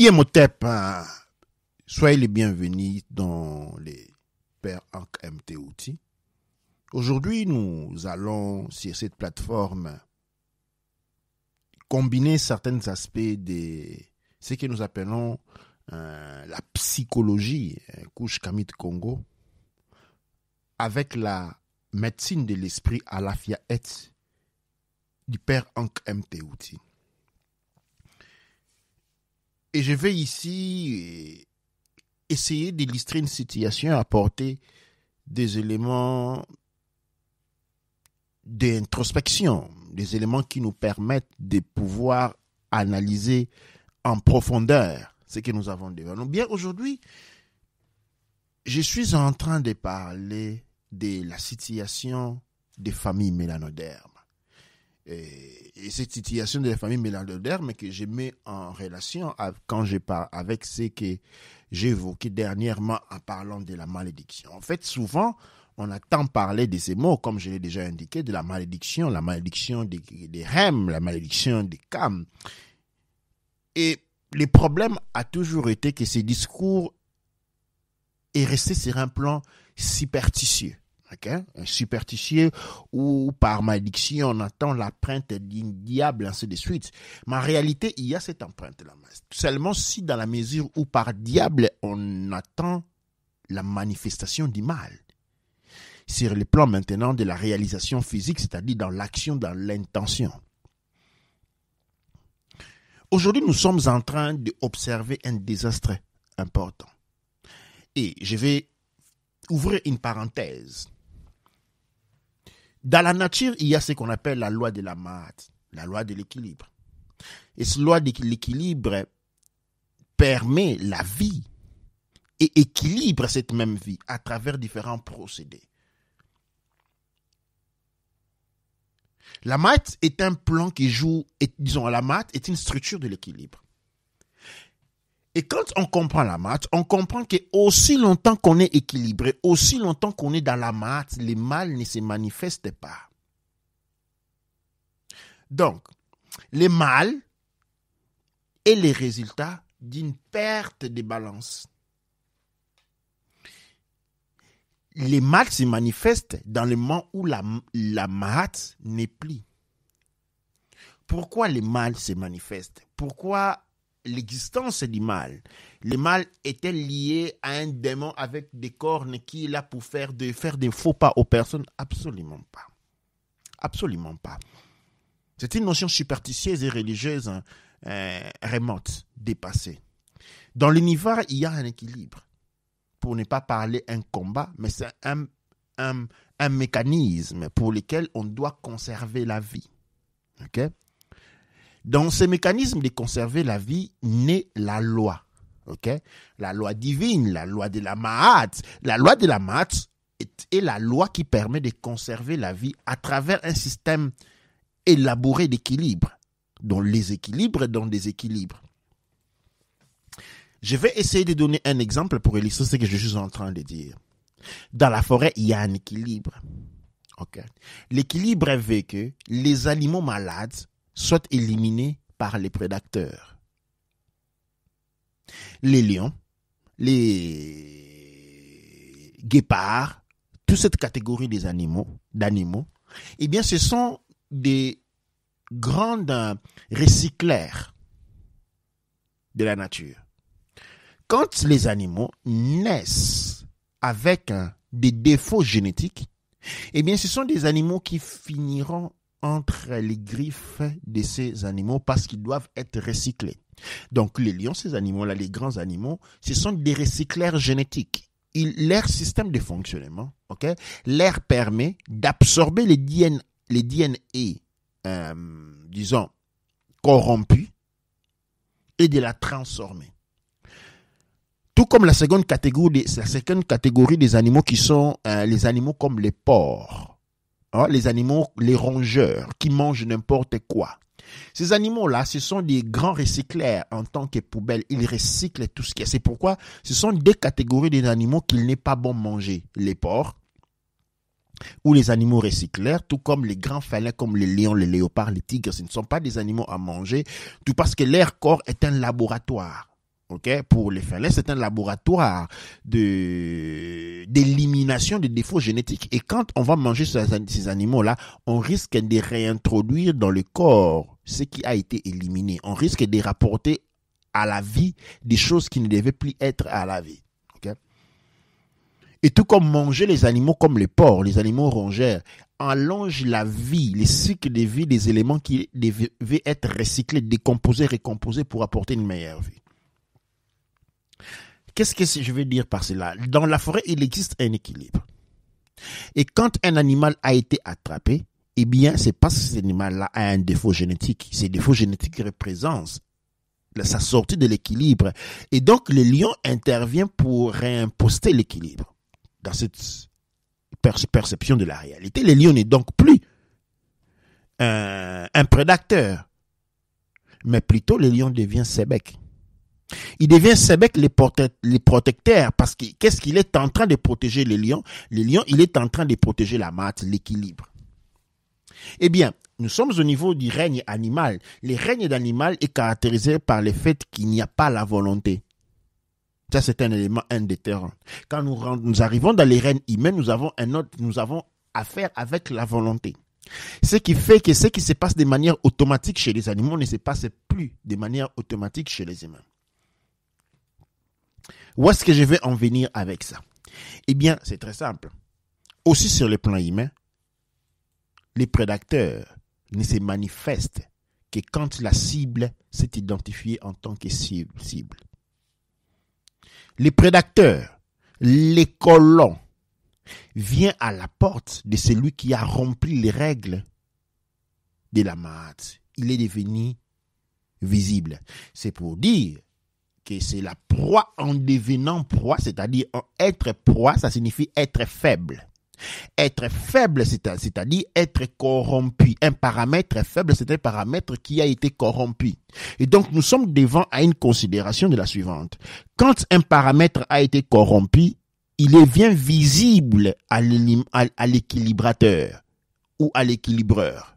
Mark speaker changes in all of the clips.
Speaker 1: Yemotep, soyez les bienvenus dans les Pères Ankh MT Outils. Aujourd'hui, nous allons sur cette plateforme combiner certains aspects de ce que nous appelons la psychologie, couche Kamit Congo, avec la médecine de l'esprit à la fiat du Père Ankh MT Outils. Et je vais ici essayer d'illustrer une situation, apporter des éléments d'introspection, des éléments qui nous permettent de pouvoir analyser en profondeur ce que nous avons devant nous. Bien, aujourd'hui, je suis en train de parler de la situation des familles mélanodermes. Et cette situation de la famille mélanoderme que je mets en relation quand je parle avec ce que j'ai évoqué dernièrement en parlant de la malédiction. En fait, souvent, on entend parler de ces mots, comme je l'ai déjà indiqué, de la malédiction des Rem, la malédiction des Cam. Et le problème a toujours été que ces discours est resté sur un plan superstitieux. Okay? Un superstitieux où par malédiction on attend l'empreinte d'un diable, ainsi de suite. Mais en réalité, il y a cette empreinte-là. Seulement si dans la mesure où par diable on attend la manifestation du mal. Sur le plan maintenant de la réalisation physique, c'est-à-dire dans l'action, dans l'intention. Aujourd'hui, nous sommes en train d'observer un désastre important. Et je vais ouvrir une parenthèse. Dans la nature, il y a ce qu'on appelle la loi de la Mahat, la loi de l'équilibre. Et cette loi de l'équilibre permet la vie et équilibre cette même vie à travers différents procédés. La Mahat est un plan qui joue, la Mahat est une structure de l'équilibre. Et quand on comprend la Mahat, on comprend que aussi longtemps qu'on est équilibré, aussi longtemps qu'on est dans la Mahat, les mal ne se manifestent pas. Donc, le mal est le résultat d'une perte de balance. Les mal se manifestent dans le moment où la Mahat n'est plus. Pourquoi les mal se manifestent? Pourquoi l'existence du mal? Le mal est-elle lié à un démon avec des cornes qui est là pour faire des faux pas aux personnes? Absolument pas. Absolument pas. C'est une notion superstitieuse et religieuse remote, dépassée. Dans l'univers, il y a un équilibre. Pour ne pas parler un combat, mais c'est un mécanisme pour lequel on doit conserver la vie. Ok? Dans ce mécanisme de conserver la vie naît la loi. Okay? La loi divine, la loi de la Mahat. La loi de la Mahat est la loi qui permet de conserver la vie à travers un système élaboré d'équilibre, dont les équilibres dont des équilibres. Je vais essayer de donner un exemple pour illustrer ce que je suis en train de dire. Dans la forêt, il y a un équilibre. Okay? L'équilibre veut que les animaux malades soient éliminés par les prédateurs. Les lions, les guépards, toute cette catégorie d'animaux, eh bien, ce sont des grands recycleurs de la nature. Quand les animaux naissent avec des défauts génétiques, eh bien, ce sont des animaux qui finiront entre les griffes de ces animaux parce qu'ils doivent être recyclés. Donc, les lions, ces animaux-là, les grands animaux, ce sont des recycleurs génétiques. Leur système de fonctionnement, leur permet d'absorber les DNA, corrompus et de la transformer. Tout comme la seconde catégorie des animaux qui sont les animaux comme les porcs. Les animaux, les rongeurs, qui mangent n'importe quoi. Ces animaux-là, ce sont des grands recycleurs en tant que poubelles. Ils recyclent tout ce qu'il y a. C'est pourquoi ce sont des catégories d'animaux qu'il n'est pas bon manger. Les porcs ou les animaux recycleurs, tout comme les grands félins comme les lions, les léopards, les tigres. Ce ne sont pas des animaux à manger, tout parce que leur corps est un laboratoire. ok, pour les félins, c'est un laboratoire d'élimination des défauts génétiques. Et quand on va manger ces animaux-là, on risque de réintroduire dans le corps ce qui a été éliminé. On risque de rapporter à la vie des choses qui ne devaient plus être à la vie. Okay? Et tout comme manger les animaux comme les porcs, les animaux rongeurs, allonge la vie, les cycles de vie des éléments qui devaient être recyclés, décomposés, récomposés pour apporter une meilleure vie. Qu'est-ce que je veux dire par cela? Dans la forêt, il existe un équilibre. Et quand un animal a été attrapé, eh bien, c'est parce que cet animal-là a un défaut génétique. Ces défauts génétiques représentent sa sortie de l'équilibre. Et donc, le lion intervient pour réimposter l'équilibre. Dans cette perception de la réalité, le lion n'est donc plus un prédateur, mais plutôt le lion devient Sebek. Il devient Sebek les protecteurs, parce que qu'est-ce qu'il est en train de protéger les lions? Le lion, il est en train de protéger la masse, l'équilibre. Eh bien, nous sommes au niveau du règne animal. Le règne d'animal est caractérisé par le fait qu'il n'y a pas la volonté. Ça, c'est un élément indéterrant. Quand nous arrivons dans les règnes humains, nous avons affaire avec la volonté. Ce qui fait que ce qui se passe de manière automatique chez les animaux ne se passe plus de manière automatique chez les humains. Où est-ce que je vais en venir avec ça? Eh bien, c'est très simple. Aussi sur le plan humain, les prédateurs ne se manifestent que quand la cible s'est identifiée en tant que cible. Les prédateurs, les colons, viennent à la porte de celui qui a rempli les règles de la masse. Il est devenu visible. C'est pour dire que c'est la proie en devenant proie, c'est-à-dire être proie, ça signifie être faible. Être faible, c'est-à-dire être corrompu. Un paramètre faible, c'est un paramètre qui a été corrompu. Et donc, nous sommes devant à une considération de la suivante. Quand un paramètre a été corrompu, il devient visible à l'équilibrateur ou à l'équilibreur.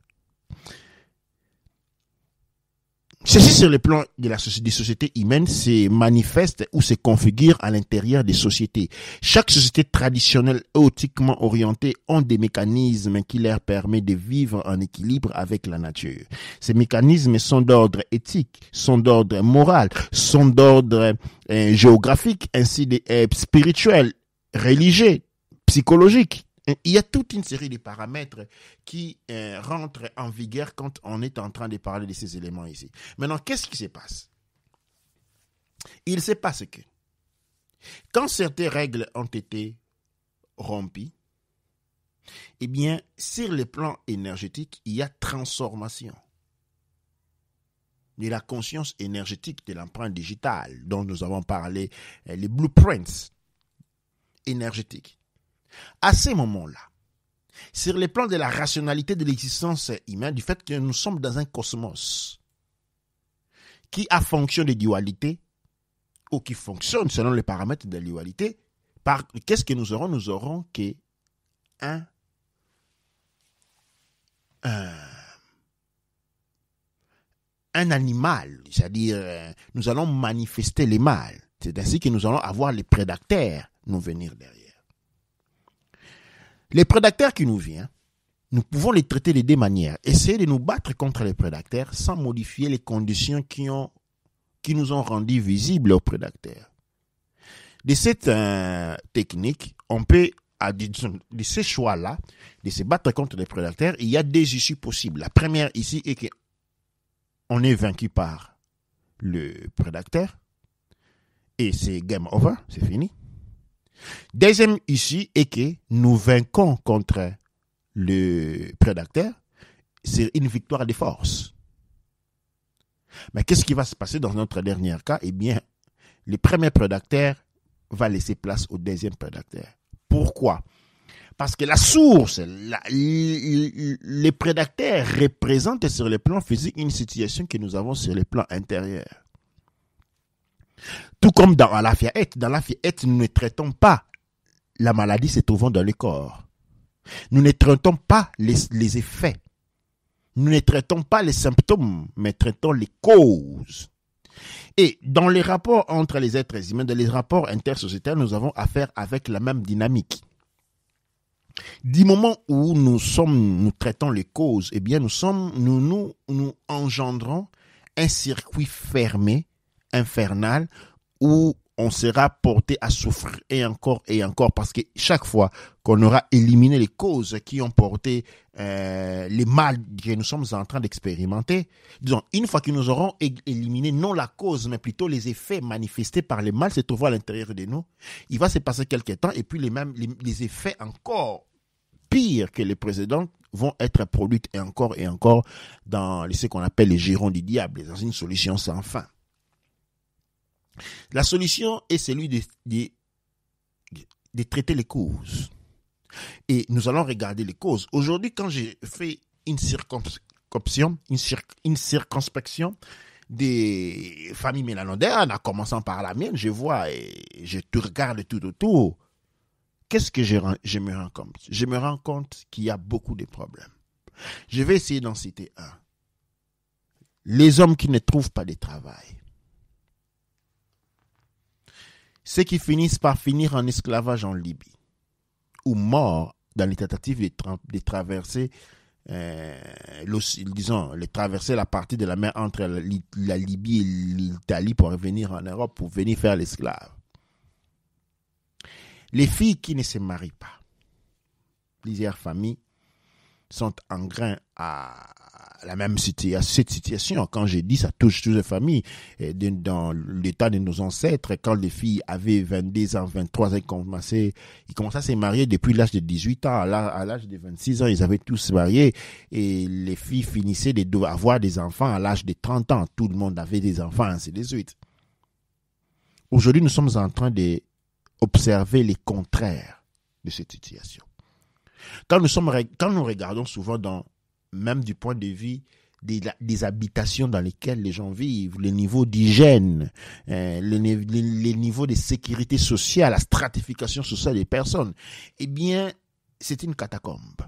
Speaker 1: Ceci sur le plan des sociétés humaines se manifeste ou se configure à l'intérieur des sociétés. Chaque société traditionnelle et éthiquement orientée ont des mécanismes qui leur permettent de vivre en équilibre avec la nature. Ces mécanismes sont d'ordre éthique, sont d'ordre moral, sont d'ordre géographique, ainsi de spirituel, religieux, psychologique. Il y a toute une série de paramètres qui rentrent en vigueur quand on est en train de parler de ces éléments ici. Maintenant, qu'est-ce qui se passe? Il se passe que quand certaines règles ont été rompues, eh bien, sur le plan énergétique, il y a transformation de la conscience énergétique de l'empreinte digitale dont nous avons parlé, les blueprints énergétiques. À ces moments-là, sur le plan de la rationalité de l'existence humaine, du fait que nous sommes dans un cosmos qui a fonction de dualité ou qui fonctionne selon les paramètres de la dualité, qu'est-ce que nous aurons? Nous aurons un animal, c'est-à-dire nous allons manifester les mâles. C'est ainsi que nous allons avoir les prédateurs nous venir derrière. Les prédateurs qui nous viennent, nous pouvons les traiter de deux manières. Essayer de nous battre contre les prédateurs sans modifier les conditions qui nous ont rendus visibles aux prédateurs. De cette technique, on peut, de ces choix-là, de se battre contre les prédateurs, il y a deux issues possibles. La première ici est qu'on est vaincu par le prédateur et c'est game over, c'est fini. Deuxième issue est que nous vainquons contre le prédateur, c'est une victoire de force. Mais qu'est-ce qui va se passer dans notre dernier cas? Eh bien, le premier prédateur va laisser place au deuxième prédateur. Pourquoi? Parce que la source, les prédateurs représentent sur le plan physique une situation que nous avons sur le plan intérieur. Tout comme dans la fiaette. Dans la fiaette, nous ne traitons pas la maladie se trouvant dans le corps. Nous ne traitons pas les effets. Nous ne traitons pas les symptômes, mais traitons les causes. Et dans les rapports entre les êtres humains, dans les rapports intersociétaires, nous avons affaire avec la même dynamique. Du moment où nous traitons les causes, eh bien, nous engendrons un circuit fermé, infernal, où on sera porté à souffrir et encore, parce que chaque fois qu'on aura éliminé les causes qui ont porté les mal que nous sommes en train d'expérimenter, disons, une fois que nous aurons éliminé non la cause, mais plutôt les effets manifestés par les mal se trouvant à l'intérieur de nous, il va se passer quelques temps et puis les effets encore pires que les précédents vont être produits et encore dans ce qu'on appelle les girons du diable, dans une solution sans fin. La solution est celui de traiter les causes. Et nous allons regarder les causes. Aujourd'hui, quand j'ai fait une circonspection des familles mélanodernes, en commençant par la mienne, je vois et je te regarde tout autour. Qu'est-ce que je me rends compte? Je me rends compte qu'il y a beaucoup de problèmes. Je vais essayer d'en citer un. Les hommes qui ne trouvent pas de travail. Ceux qui finissent par finir en esclavage en Libye ou morts dans les tentatives de traverser, traverser la partie de la mer entre la Libye et l'Italie pour revenir en Europe, pour venir faire l'esclave. Les filles qui ne se marient pas, plusieurs familles sont en grain à la même cette situation. Quand j'ai dit ça touche toutes les familles. Dans l'état de nos ancêtres, quand les filles avaient 22 ans, 23 ans, ils commençaient à se marier depuis l'âge de 18 ans. À l'âge de 26 ans, ils avaient tous se marié. Et les filles finissaient d'avoir des enfants à l'âge de 30 ans. Tout le monde avait des enfants, ainsi de suite. Aujourd'hui, nous sommes en train d'observer les contraires de cette situation. Quand nous regardons souvent même du point de vue des habitations dans lesquelles les gens vivent, les niveaux d'hygiène, les niveaux de sécurité sociale, la stratification sociale des personnes, eh bien, c'est une catacombe.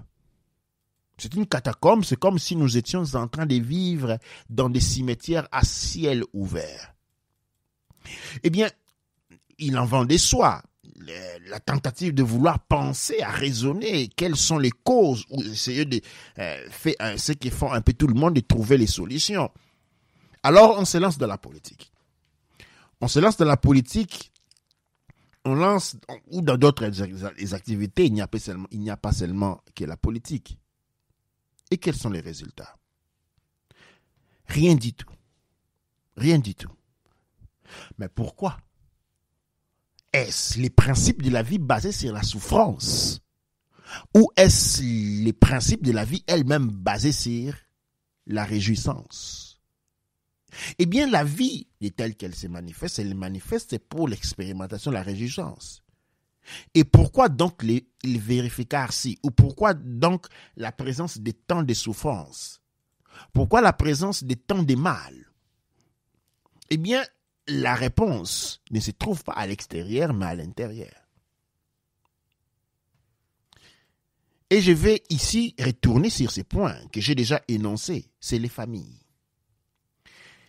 Speaker 1: C'est une catacombe, c'est comme si nous étions en train de vivre dans des cimetières à ciel ouvert. Eh bien, il en va de soi. La tentative de vouloir penser, à raisonner, quelles sont les causes, ou essayer de faire ce que font un peu tout le monde, de trouver les solutions. Alors, on se lance dans la politique. On se lance dans la politique, ou dans d'autres activités, il n'y a pas seulement que la politique. Et quels sont les résultats? Rien du tout. Rien du tout. Mais pourquoi? Est-ce les principes de la vie basés sur la souffrance? Ou est-ce les principes de la vie elle-même basés sur la réjouissance? Eh bien, la vie est telle qu'elle se manifeste, elle manifeste pour l'expérimentation de la réjouissance. Et pourquoi donc les vérificarsi? Ou pourquoi donc la présence des temps de souffrance? Pourquoi la présence des temps de mal? Eh bien, la réponse ne se trouve pas à l'extérieur, mais à l'intérieur. Et je vais ici retourner sur ces points que j'ai déjà énoncés. C'est les familles.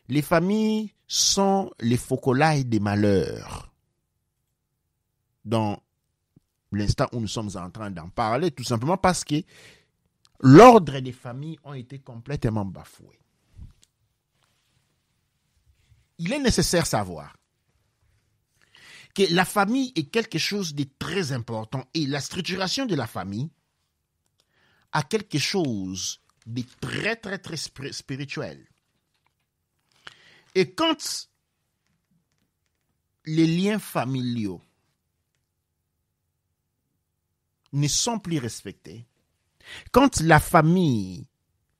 Speaker 1: Les familles sont les focolailles des malheurs. Dans l'instant où nous sommes en train d'en parler, tout simplement parce que l'ordre des familles ont été complètement bafoués. Il est nécessaire de savoir que la famille est quelque chose de très important et la structuration de la famille a quelque chose de très, très, très spirituel. Et quand les liens familiaux ne sont plus respectés, quand la famille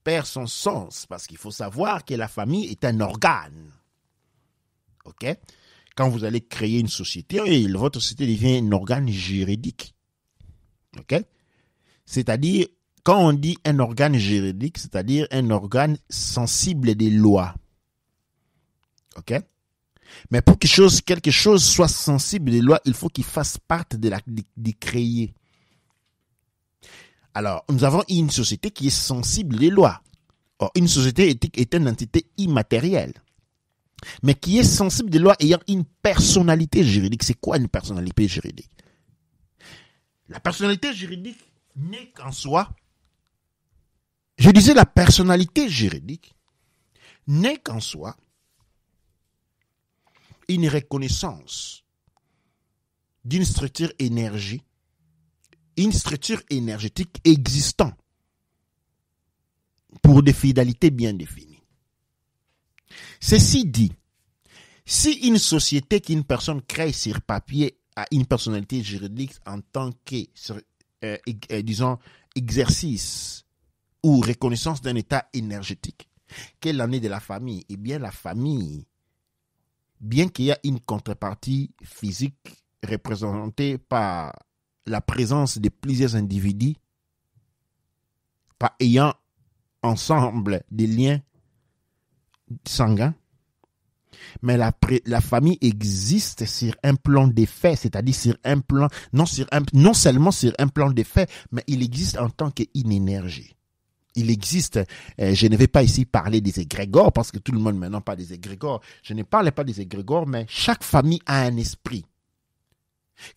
Speaker 1: perd son sens, parce qu'il faut savoir que la famille est un organe, ok? Quand vous allez créer une société, votre société devient un organe juridique. Ok? C'est-à-dire, quand on dit un organe juridique, c'est-à-dire un organe sensible des lois. Ok? Mais pour que quelque chose soit sensible des lois, il faut qu'il fasse partie de créer. Alors, nous avons une société qui est sensible des lois. Or, une société est une entité immatérielle. mais qui est sensible des lois ayant une personnalité juridique. C'est quoi une personnalité juridique? La personnalité juridique n'est qu'en soi, je disais la personnalité juridique n'est qu'en soi une reconnaissance d'une structure énergie, une structure énergétique existant pour des finalités bien définies. Ceci dit, si une société qu'une personne crée sur papier a une personnalité juridique en tant que, disons, exercice ou reconnaissance d'un état énergétique, quelle en est de la famille? Eh bien, la famille, bien qu'il y ait une contrepartie physique représentée par la présence de plusieurs individus, par ayant ensemble des liens sanguins, mais la famille existe sur un plan des faits, c'est-à-dire sur un plan, non seulement sur un plan des faits, mais il existe en tant qu'une énergie. Il existe, je ne vais pas ici parler des égrégores, parce que tout le monde maintenant parle des égrégores. Je ne parle pas des égrégores, mais chaque famille a un esprit.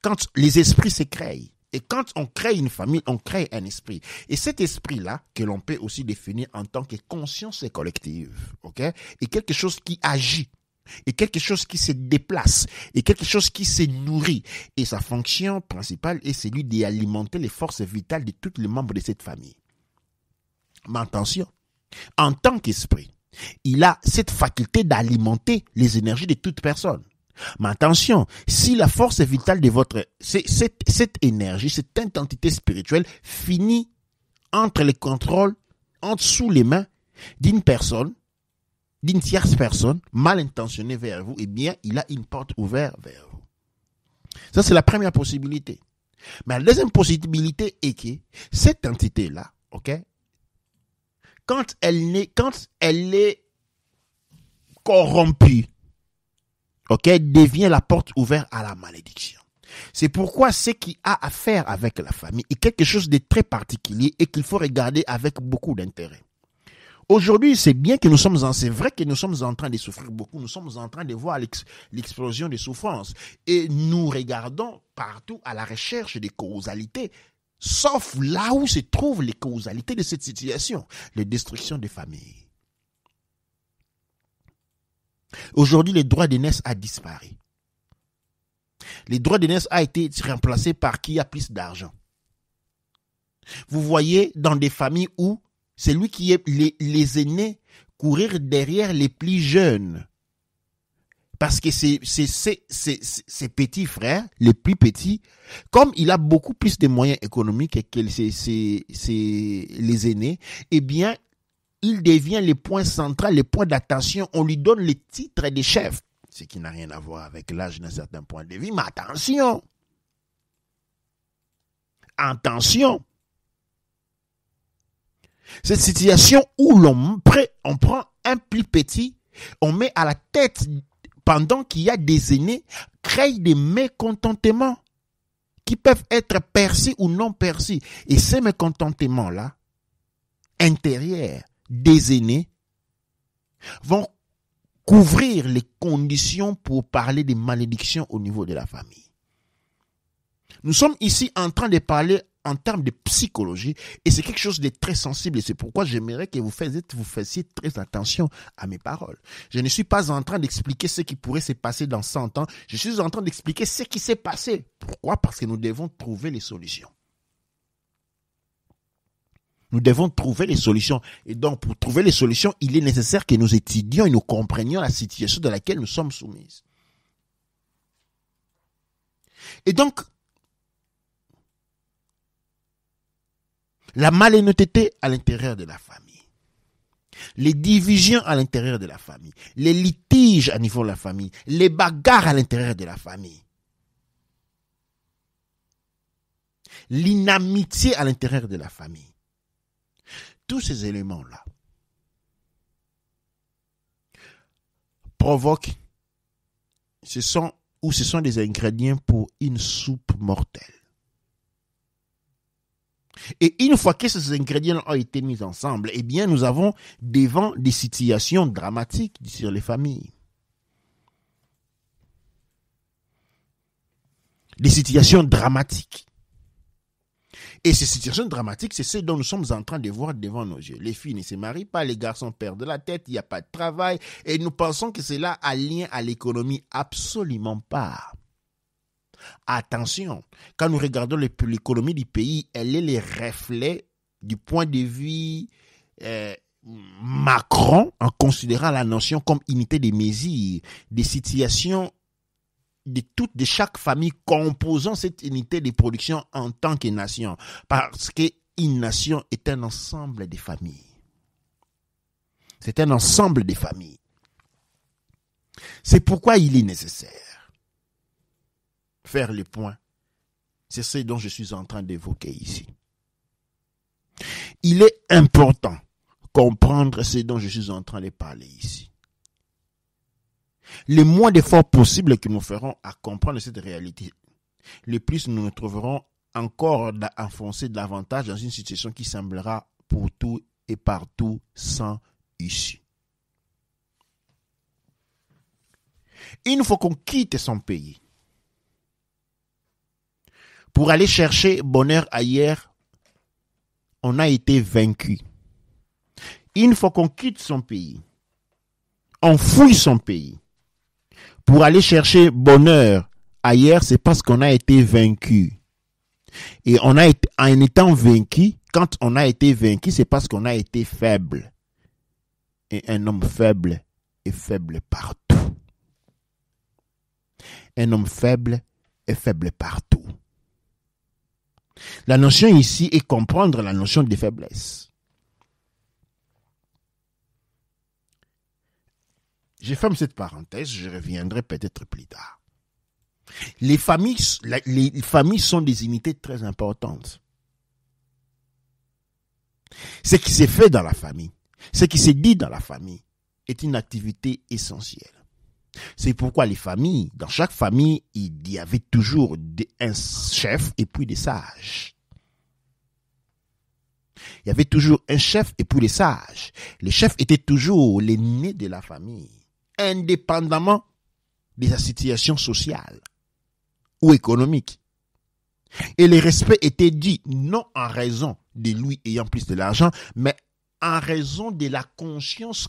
Speaker 1: Quand les esprits se créent, et quand on crée une famille, on crée un esprit. Et cet esprit-là, que l'on peut aussi définir en tant que conscience collective, ok, est quelque chose qui agit, et quelque chose qui se déplace, et quelque chose qui se nourrit. Et sa fonction principale est celui d'alimenter les forces vitales de tous les membres de cette famille. Mais attention, en tant qu'esprit, il a cette faculté d'alimenter les énergies de toute personne. Mais attention, si la force vitale de cette énergie, cette entité spirituelle finit entre les contrôles, sous les mains d'une personne, d'une tierce personne, mal intentionnée vers vous, eh bien, il a une porte ouverte vers vous. Ça, c'est la première possibilité. Mais la deuxième possibilité est que cette entité-là, ok, quand elle est corrompue, ok, devient la porte ouverte à la malédiction. C'est pourquoi ce qui a à faire avec la famille est quelque chose de très particulier et qu'il faut regarder avec beaucoup d'intérêt. Aujourd'hui, c'est vrai que nous sommes en train de souffrir beaucoup, nous sommes en train de voir l'explosion des souffrances et nous regardons partout à la recherche des causalités, sauf là où se trouvent les causalités de cette situation, les destructions des familles. Aujourd'hui, le droit d'aînesse a disparu. Le droit d'aînesse a été remplacé par qui a plus d'argent. Vous voyez dans des familles où c'est lui qui est les aînés courir derrière les plus jeunes. Parce que ses petits frères, les plus petits, comme il a beaucoup plus de moyens économiques que les aînés, eh bien, il devient le point central, le point d'attention. On lui donne le titre de chef, ce qui n'a rien à voir avec l'âge d'un certain point de vue. Mais attention, attention. Cette situation où on prend un plus petit, on met à la tête pendant qu'il y a des aînés, crée des mécontentements qui peuvent être perçus ou non perçus. Et ces mécontentements-là, intérieurs, des aînés vont couvrir les conditions pour parler des malédictions au niveau de la famille. Nous sommes ici en train de parler en termes de psychologie et c'est quelque chose de très sensible et c'est pourquoi j'aimerais que vous fassiez très attention à mes paroles. Je ne suis pas en train d'expliquer ce qui pourrait se passer dans 100 ans, je suis en train d'expliquer ce qui s'est passé. Pourquoi? Parce que nous devons trouver les solutions. Nous devons trouver les solutions. Et donc, pour trouver les solutions, il est nécessaire que nous étudions et nous comprenions la situation dans laquelle nous sommes soumis. Et donc, la malhonnêteté à l'intérieur de la famille, les divisions à l'intérieur de la famille, les litiges à niveau de la famille, les bagarres à l'intérieur de la famille, l'inamitié à l'intérieur de la famille. Tous ces éléments-là provoquent, ce sont des ingrédients pour une soupe mortelle. Et une fois que ces ingrédients ont été mis ensemble, eh bien, nous avons devant des situations dramatiques sur les familles. des situations dramatiques. Et ces situations dramatiques, c'est ce dont nous sommes en train de voir devant nos yeux. Les filles ne se marient pas, les garçons perdent la tête, il n'y a pas de travail, et nous pensons que cela a lien à l'économie. Absolument pas. Attention, quand nous regardons l'économie du pays, elle est le reflet du point de vue Macron, en considérant la nation comme unité de mesure, des situations de chaque famille composant cette unité de production en tant que nation. Parce qu'une nation est un ensemble de familles. C'est un ensemble de familles. C'est pourquoi il est nécessaire faire le point. C'est ce dont je suis en train d'évoquer ici. Il est important de comprendre ce dont je suis en train de parler ici. Le moins d'efforts possible que nous ferons à comprendre cette réalité, le plus nous nous trouverons encore enfoncés davantage dans une situation qui semblera pour tout et partout sans issue. Une fois qu'on quitte son pays pour aller chercher bonheur ailleurs, on a été vaincu. Une fois qu'on quitte son pays, on fouille son pays pour aller chercher bonheur ailleurs, c'est parce qu'on a été vaincu. Et en étant vaincu, quand on a été vaincu, c'est parce qu'on a été faible. Et un homme faible est faible partout. Un homme faible est faible partout. La notion ici est comprendre la notion de faiblesse. Je ferme cette parenthèse, je reviendrai peut-être plus tard. Les familles sont des unités très importantes. Ce qui s'est fait dans la famille, ce qui s'est dit dans la famille, est une activité essentielle. C'est pourquoi les familles, dans chaque famille, il y avait toujours un chef et puis des sages. Il y avait toujours un chef et puis des sages. Les chefs étaient toujours l'aîné de la famille, indépendamment de sa situation sociale ou économique. Et le respect était dit non en raison de lui ayant plus de l'argent, mais en raison de la conscience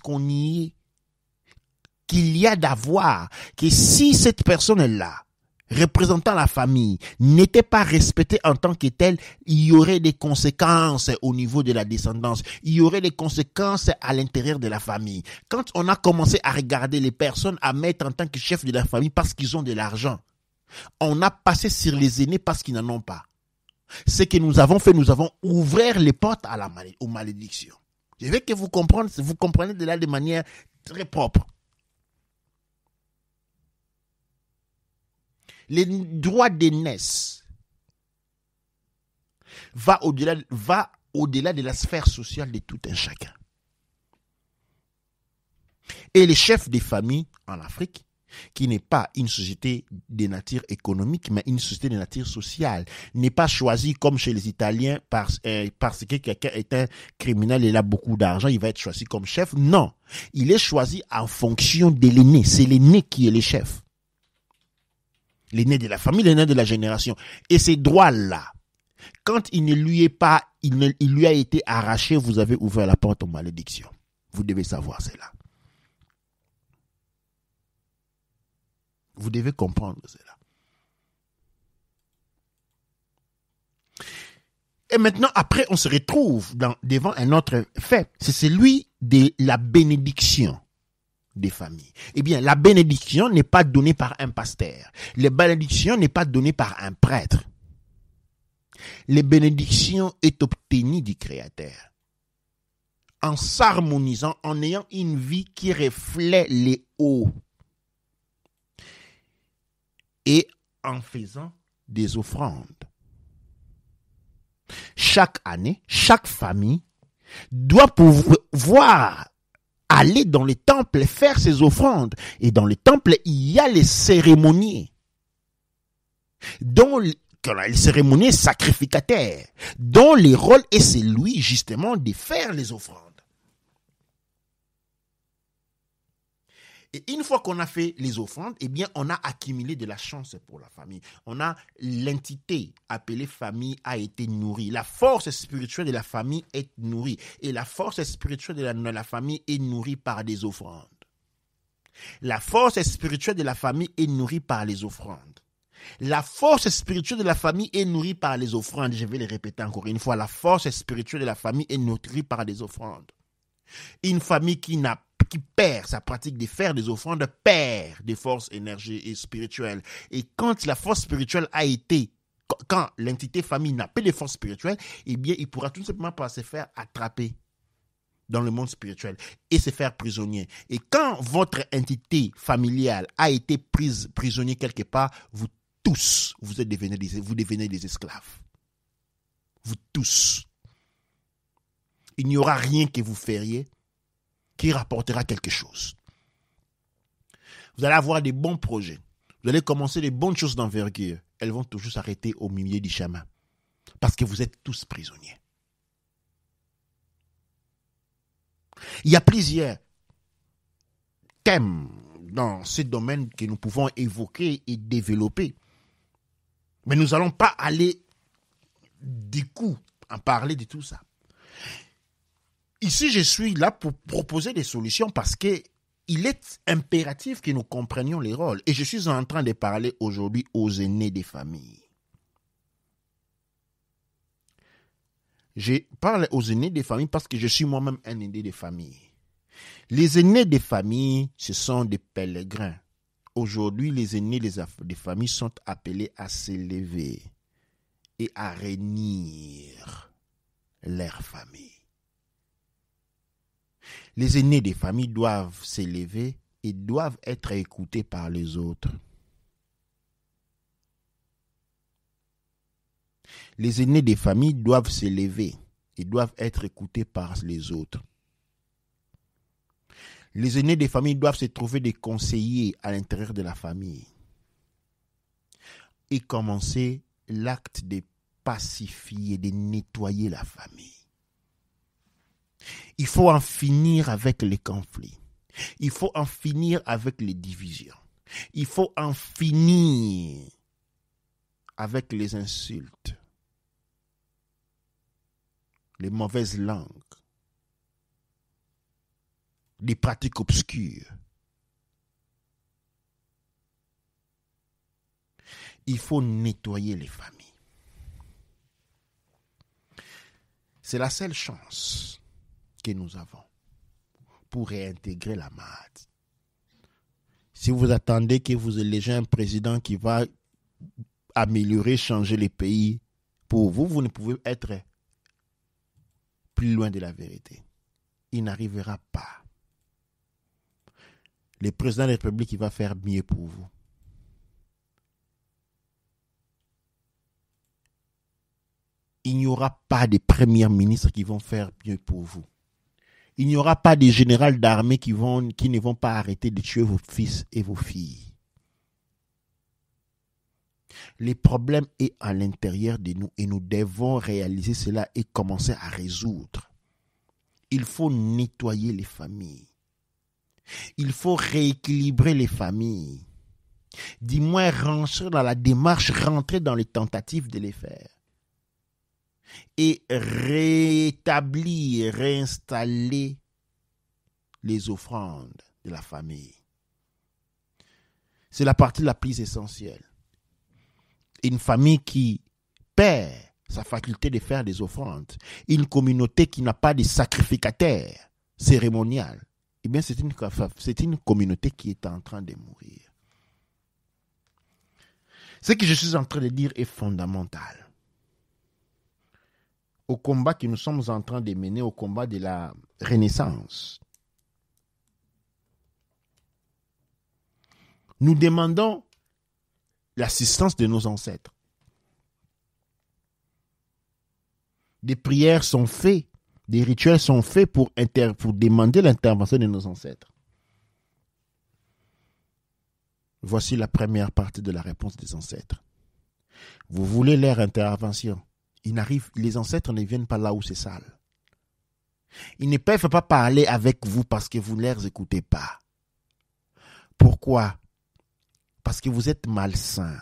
Speaker 1: qu'il y a d'avoir, que si cette personne-là, représentant la famille, n'était pas respectée en tant que telle, il y aurait des conséquences au niveau de la descendance, il y aurait des conséquences à l'intérieur de la famille. Quand on a commencé à regarder les personnes à mettre en tant que chef de la famille parce qu'ils ont de l'argent, on a passé sur les aînés parce qu'ils n'en ont pas. Ce que nous avons fait, nous avons ouvert les portes aux malédictions. Je veux que vous compreniez de là de manière très propre. Les droits d'aînesse va au-delà de la sphère sociale de tout un chacun. Et les chefs des familles en Afrique, qui n'est pas une société de nature économique, mais une société de nature sociale, n'est pas choisi comme chez les Italiens parce que quelqu'un est un criminel et il a beaucoup d'argent, il va être choisi comme chef. Non, il est choisi en fonction de l'aîné. C'est l'aîné qui est le chef. L'aîné de la famille, l'aîné de la génération. Et ces droits-là, quand il lui a été arraché, vous avez ouvert la porte aux malédictions. Vous devez savoir cela. Vous devez comprendre cela. Et maintenant, après, on se retrouve devant un autre fait. C'est celui de la bénédiction des familles. Eh bien, la bénédiction n'est pas donnée par un pasteur. La bénédiction n'est pas donnée par un prêtre. La bénédiction est obtenue du Créateur. En s'harmonisant, en ayant une vie qui reflète les hauts. Et en faisant des offrandes. Chaque année, chaque famille doit pouvoir aller dans les temples faire ses offrandes. Et dans les temples, il y a les cérémoniers. Les cérémoniers sacrificataires, dont le rôle est celui justement de faire les offrandes. Et une fois qu'on a fait les offrandes, eh bien, on a accumulé de la chance pour la famille. On a l'entité appelée famille a été nourrie. La force spirituelle de la famille est nourrie. Et la force spirituelle de la famille est nourrie par des offrandes. La force spirituelle de la famille est nourrie par les offrandes. La force spirituelle de la famille est nourrie par les offrandes. Je vais le répéter encore une fois. La force spirituelle de la famille est nourrie par des offrandes. Une famille qui perd sa pratique de faire des offrandes perd des forces énergie et spirituelles. Et quand la force spirituelle quand l'entité famille n'a pas de force spirituelle, eh bien, il pourra tout simplement pas se faire attraper dans le monde spirituel et se faire prisonnier. Et quand votre entité familiale a été prisonnier quelque part, vous tous, vous devenez des esclaves. Vous tous. Il n'y aura rien que vous feriez qui rapportera quelque chose. Vous allez avoir des bons projets. Vous allez commencer des bonnes choses d'envergure. Elles vont toujours s'arrêter au milieu du chemin. Parce que vous êtes tous prisonniers. Il y a plusieurs thèmes dans ce domaine que nous pouvons évoquer et développer. Mais nous n'allons pas aller du coup en parler de tout ça. Ici, je suis là pour proposer des solutions parce que il est impératif que nous comprenions les rôles. Et je suis en train de parler aujourd'hui aux aînés des familles. Je parle aux aînés des familles parce que je suis moi-même un aîné des familles. Les aînés des familles, ce sont des pèlerins. Aujourd'hui, les aînés des familles sont appelés à s'élever et à réunir leur famille. Les aînés des familles doivent s'élever et doivent être écoutés par les autres. Les aînés des familles doivent s'élever et doivent être écoutés par les autres. Les aînés des familles doivent se trouver des conseillers à l'intérieur de la famille et commencer l'acte de pacifier, de nettoyer la famille. Il faut en finir avec les conflits. Il faut en finir avec les divisions. Il faut en finir avec les insultes, les mauvaises langues, les pratiques obscures. Il faut nettoyer les familles. C'est la seule chance que nous avons pour réintégrer la marde. Si vous attendez que vous élégez un président qui va améliorer, changer les pays, pour vous, vous ne pouvez être plus loin de la vérité. Il n'arrivera pas. Le président de la République, il va faire mieux pour vous. Il n'y aura pas de premiers ministres qui vont faire mieux pour vous. Il n'y aura pas de généraux d'armée qui ne vont pas arrêter de tuer vos fils et vos filles. Le problème est à l'intérieur de nous et nous devons réaliser cela et commencer à résoudre. Il faut nettoyer les familles. Il faut rééquilibrer les familles. Du moins rentrer dans la démarche, rentrer dans les tentatives de les faire. Et rétablir, réinstaller les offrandes de la famille. C'est la partie la plus essentielle. Une famille qui perd sa faculté de faire des offrandes, une communauté qui n'a pas de sacrificateur cérémonial, eh bien c'est une communauté qui est en train de mourir. Ce que je suis en train de dire est fondamental. Au combat que nous sommes en train de mener, au combat de la Renaissance. Nous demandons l'assistance de nos ancêtres. Des prières sont faites, des rituels sont faits pour demander l'intervention de nos ancêtres. Voici la première partie de la réponse des ancêtres. Vous voulez leur intervention. Les ancêtres ne viennent pas là où c'est sale. Ils ne peuvent pas parler avec vous parce que vous ne les écoutez pas. Pourquoi? Parce que vous êtes malsain.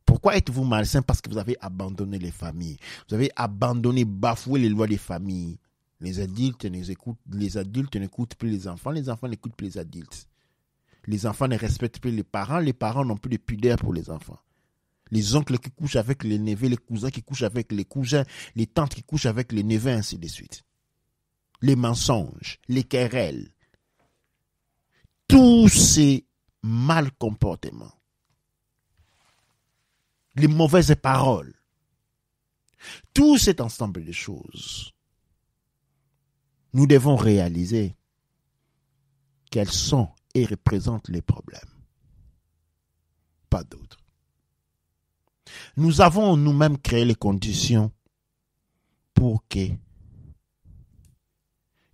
Speaker 1: Pourquoi êtes-vous malsain? Parce que vous avez abandonné les familles. Vous avez abandonné, bafoué les lois des familles. Les adultes n'écoutent plus les enfants n'écoutent plus les adultes. Les enfants ne respectent plus les parents n'ont plus de pudeur pour les enfants. Les oncles qui couchent avec les neveux, les cousins qui couchent avec les cousins, les tantes qui couchent avec les neveux, ainsi de suite. Les mensonges, les querelles, tous ces mal comportements, les mauvaises paroles, tout cet ensemble de choses, nous devons réaliser quels sont et représentent les problèmes. Pas d'autres. Nous avons nous-mêmes créé les conditions pour que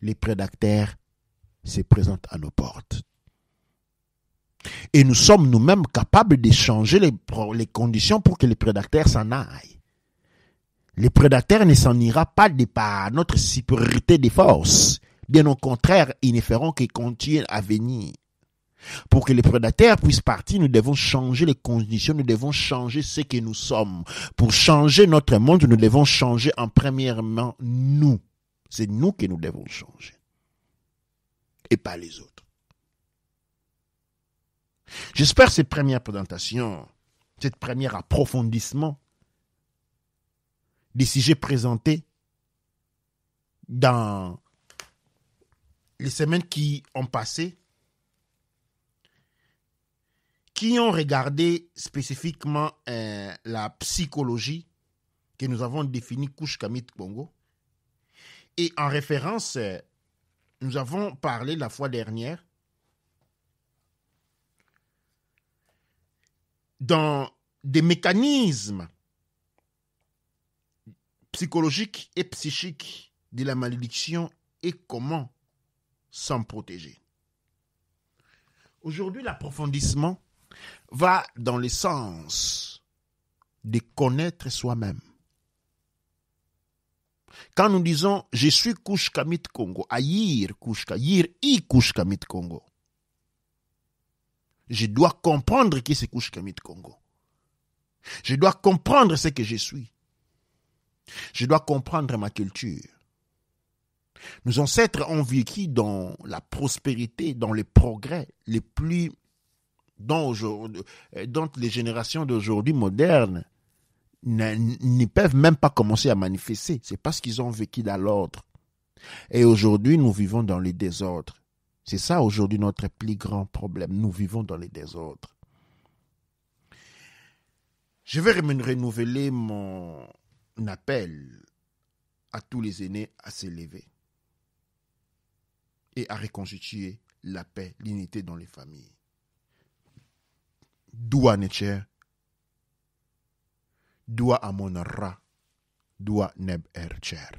Speaker 1: les prédateurs se présentent à nos portes. Et nous sommes nous-mêmes capables de changer les conditions pour que les prédateurs s'en aillent. Les prédateurs ne s'en ira pas de par notre supériorité des forces. Bien au contraire, ils ne feront que continuer à venir. Pour que les prédateurs puissent partir, nous devons changer les conditions, nous devons changer ce que nous sommes. Pour changer notre monde, nous devons changer en premièrement nous. C'est nous que nous devons changer. Et pas les autres. J'espère que cette première présentation, cette première approfondissement des sujets présentés dans les semaines qui ont passé, qui ont regardé spécifiquement la psychologie que nous avons définie Kush Kamit Congo. Et en référence, nous avons parlé la fois dernière dans des mécanismes psychologiques et psychiques de la malédiction et comment s'en protéger. Aujourd'hui, l'approfondissement va dans le sens de connaître soi-même. Quand nous disons « je suis Kush Kamit Congo », Ayir I Kush Kamit Congo, je dois comprendre qui c'est Kush Kamit Congo. Je dois comprendre ce que je suis. Je dois comprendre ma culture. Nos ancêtres ont vécu dans la prospérité, dans les progrès les plus dont les générations d'aujourd'hui modernes ne peuvent même pas commencer à manifester. C'est parce qu'ils ont vécu dans l'ordre. Et aujourd'hui, nous vivons dans les désordres. C'est ça aujourd'hui notre plus grand problème. Nous vivons dans les désordres. Je vais renouveler mon appel à tous les aînés à s'élever et à reconstituer la paix, l'unité dans les familles. Dua Necher, Dua Amonara, Dua Neb Ercher.